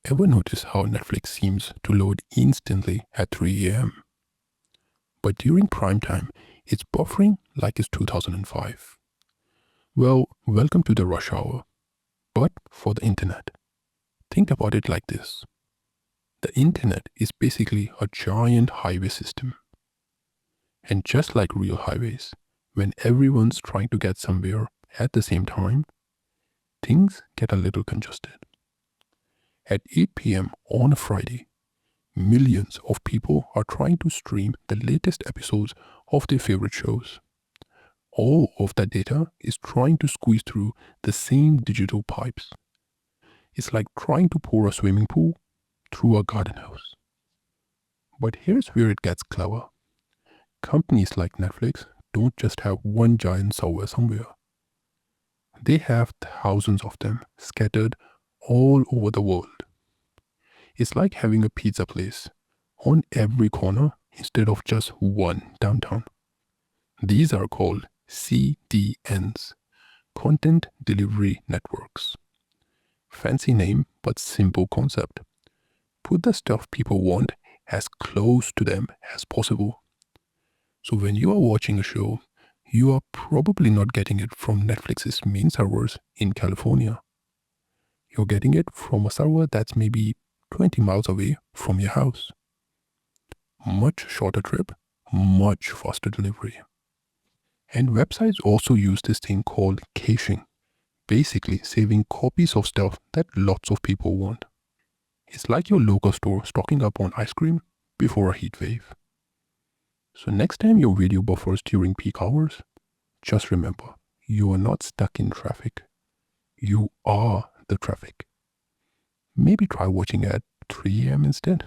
Ever notice how Netflix seems to load instantly at 3 a.m.? But during prime time, it's buffering like it's 2005. Well, welcome to the rush hour, but for the internet. Think about it like this. The internet is basically a giant highway system. And just like real highways, when everyone's trying to get somewhere at the same time, things get a little congested. At 8 p.m. on a Friday, millions of people are trying to stream the latest episodes of their favorite shows. All of that data is trying to squeeze through the same digital pipes. It's like trying to pour a swimming pool through a garden hose. But here's where it gets clever. Companies like Netflix don't just have one giant server somewhere. They have thousands of them scattered all over the world. It's like having a pizza place on every corner instead of just one downtown. These are called CDNs, Content Delivery Networks. Fancy name, but simple concept. Put the stuff people want as close to them as possible. So when you are watching a show, you are probably not getting it from Netflix's main servers in California. You're getting it from a server that's maybe 20 miles away from your house. Much shorter trip, much faster delivery. And websites also use this thing called caching, basically saving copies of stuff that lots of people want. It's like your local store stocking up on ice cream before a heat wave. So next time your video buffers during peak hours, just remember, you are not stuck in traffic. You are the traffic. Maybe try watching at 3 a.m. instead.